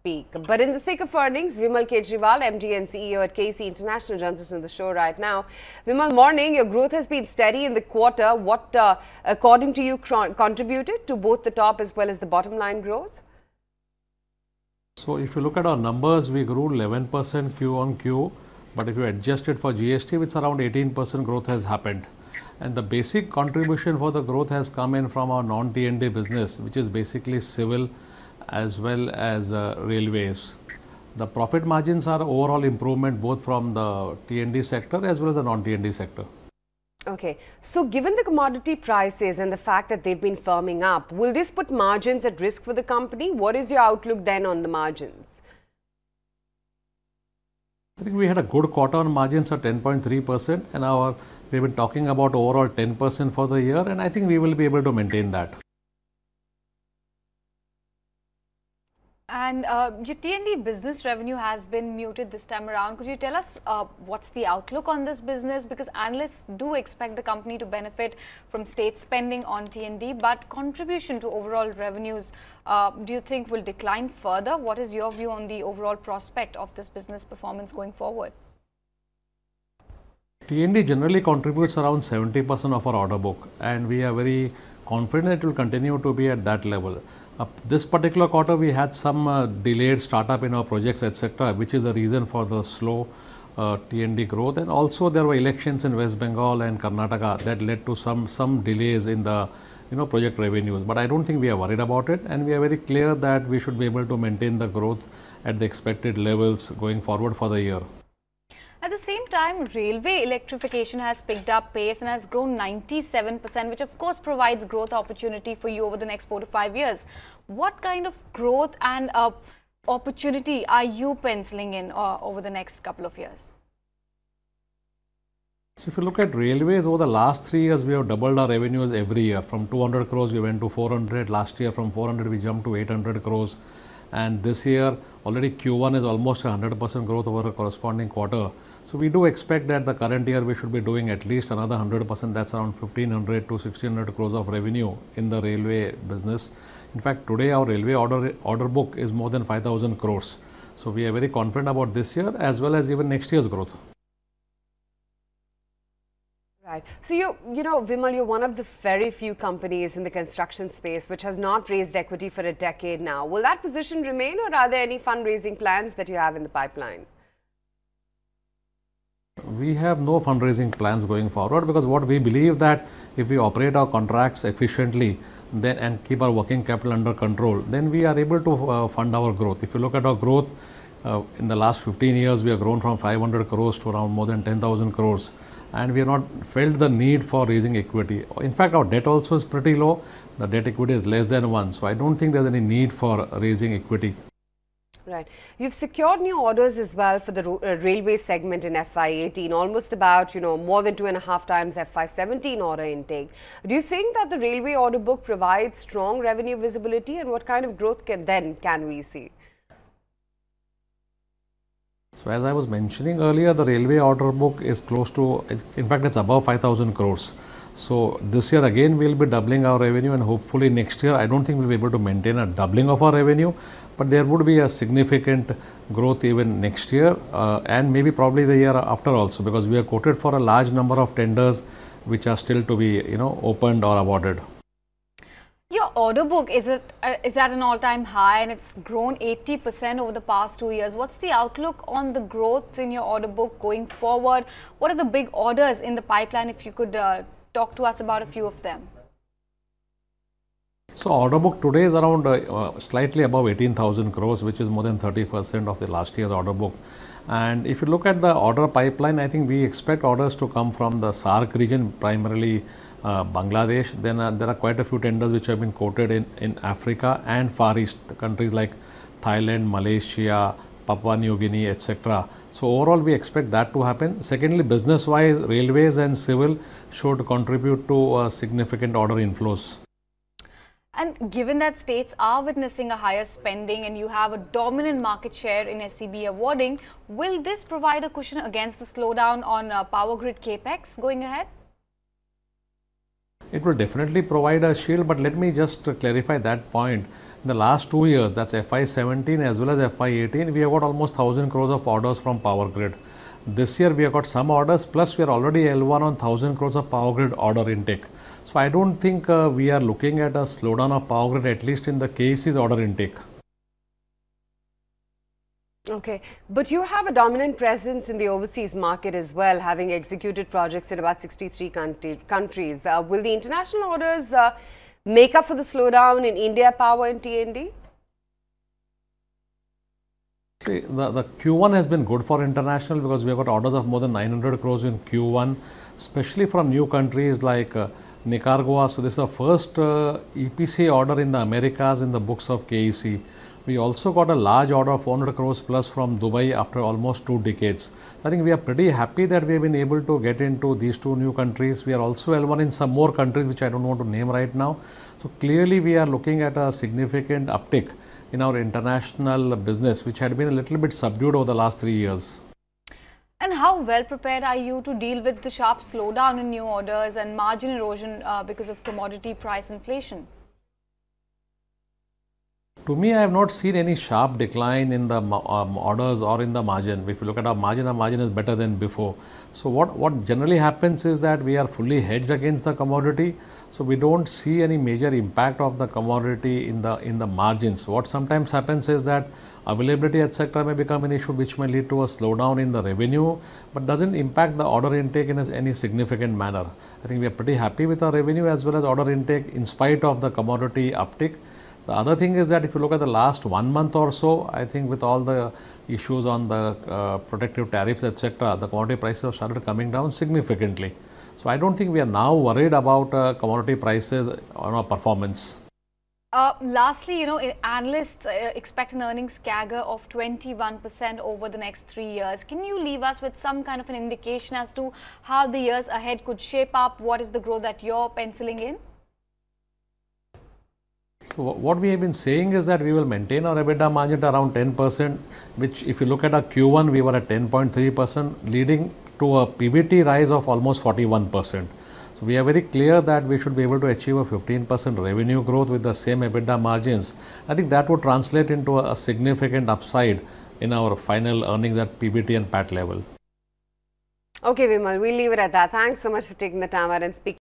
peak. But in the thick of earnings, Vimal Kejriwal, MD and CEO at KEC International, joins us on the show right now. Vimal, morning. Your growth has been steady in the quarter. What, according to you, contributed to both the top as well as the bottom line growth? So if you look at our numbers, we grew 11% Q on Q. But if you adjust it for GST, it's around 18% growth has happened. And the basic contribution for the growth has come in from our non-T&D business, which is basically civil as well as railways. The profit margins are overall improvement both from the T&D sector as well as the non-T&D sector. Okay, so given the commodity prices and the fact that they've been firming up, will this put margins at risk for the company? What is your outlook then on the margins? I think we had a good quarter on margins at 10.3%, and we've been talking about overall 10% for the year, and I think we will be able to maintain that. And your T&D business revenue has been muted this time around. Could you tell us what's the outlook on this business? Because analysts do expect the company to benefit from state spending on T&D, but contribution to overall revenues, do you think will decline further? What is your view on the overall prospect of this business performance going forward? T&D generally contributes around 70% of our order book, and we are very confident it will continue to be at that level. This particular quarter, we had some delayed startup in our projects, etc., which is the reason for the slow T&D growth. And also there were elections in West Bengal and Karnataka that led to some delays in the project revenues. But I don't think we are worried about it, and we are very clear that we should be able to maintain the growth at the expected levels going forward for the year. At the same time, railway electrification has picked up pace and has grown 97%, which of course provides growth opportunity for you over the next 4 to 5 years. What kind of growth and opportunity are you penciling in over the next couple of years? So if you look at railways, over the last 3 years, we have doubled our revenues every year. From 200 crores, we went to 400. Last year, from 400, we jumped to 800 crores. And this year, already Q1 is almost 100% growth over a corresponding quarter. So we do expect that the current year we should be doing at least another 100%. That's around 1500 to 1600 crores of revenue in the railway business. In fact, today our railway order book is more than 5,000 crores. So we are very confident about this year as well as even next year's growth. Right. So you know, Vimal, you're one of the very few companies in the construction space which has not raised equity for a decade now. Will that position remain, or are there any fundraising plans that you have in the pipeline? We have no fundraising plans going forward, because what we believe that if we operate our contracts efficiently then and keep our working capital under control, then we are able to fund our growth. If you look at our growth, in the last 15 years, we have grown from 500 crores to around more than 10,000 crores. And we have not felt the need for raising equity. In fact, our debt also is pretty low. The debt equity is less than 1. So I don't think there's any need for raising equity. Right. You've secured new orders as well for the railway segment in FY18, almost about, more than 2.5 times FY17 order intake. Do you think that the railway order book provides strong revenue visibility, and what kind of growth can we see? So as I was mentioning earlier, the railway order book is close to, in fact, it's above 5,000 crores. So this year again, we'll be doubling our revenue, and hopefully next year, I don't think we'll be able to maintain a doubling of our revenue, but there would be a significant growth even next year and maybe probably the year after also, because we are quoted for a large number of tenders which are still to be, opened or awarded. Your order book is at an all-time high, and it's grown 80% over the past 2 years. What's the outlook on the growth in your order book going forward? What are the big orders in the pipeline, if you could talk to us about a few of them? So order book today is around slightly above 18,000 crores, which is more than 30% of the last year's order book. And if you look at the order pipeline, I think we expect orders to come from the SAARC region, primarily Bangladesh. Then there are quite a few tenders which have been quoted in Africa and Far East, countries like Thailand, Malaysia, Papua New Guinea, etc. So overall, we expect that to happen. Secondly, business-wise, railways and civil should contribute to significant order inflows. And given that states are witnessing a higher spending and you have a dominant market share in SEB awarding, will this provide a cushion against the slowdown on power grid capex going ahead? It will definitely provide a shield, but let me just clarify that point. In the last 2 years, that's FY17 as well as FY18, we have got almost 1000 crores of orders from Power Grid. This year we have got some orders, plus we are already L1 on 1000 crores of Power Grid order intake. So I don't think we are looking at a slowdown of Power Grid, at least in the KEC's order intake. Okay, but you have a dominant presence in the overseas market as well, having executed projects in about 63 countries. Will the international orders make up for the slowdown in India Power and T&D? See, the Q1 has been good for international because we have got orders of more than 900 crores in Q1, especially from new countries like Nicaragua. So this is the first EPC order in the Americas in the books of KEC. We also got a large order of 400 crores plus from Dubai after almost 2 decades. I think we are pretty happy that we have been able to get into these 2 new countries. We are also L1 in some more countries which I don't want to name right now. So clearly we are looking at a significant uptick in our international business, which had been a little bit subdued over the last 3 years. And how well prepared are you to deal with the sharp slowdown in new orders and margin erosion because of commodity price inflation? To me, I have not seen any sharp decline in the orders or in the margin. If you look at our margin is better than before. So what generally happens is that we are fully hedged against the commodity. So we don't see any major impact of the commodity in the margins. What sometimes happens is that availability etc. may become an issue which may lead to a slowdown in the revenue, but doesn't impact the order intake in any significant manner. I think we are pretty happy with our revenue as well as order intake in spite of the commodity uptick. The other thing is that if you look at the last 1 month or so, I think with all the issues on the protective tariffs, etc., the commodity prices have started coming down significantly. So I don't think we are now worried about commodity prices on our performance. Lastly, analysts expect an earnings CAGR of 21% over the next 3 years. Can you leave us with some kind of an indication as to how the years ahead could shape up? What is the growth that you're penciling in? So what we have been saying is that we will maintain our EBITDA margin at around 10%, which if you look at our Q1, we were at 10.3%, leading to a PBT rise of almost 41%. So we are very clear that we should be able to achieve a 15% revenue growth with the same EBITDA margins. I think that would translate into a significant upside in our final earnings at PBT and PAT level. Okay, Vimal, we'll leave it at that. Thanks so much for taking the time out and speaking.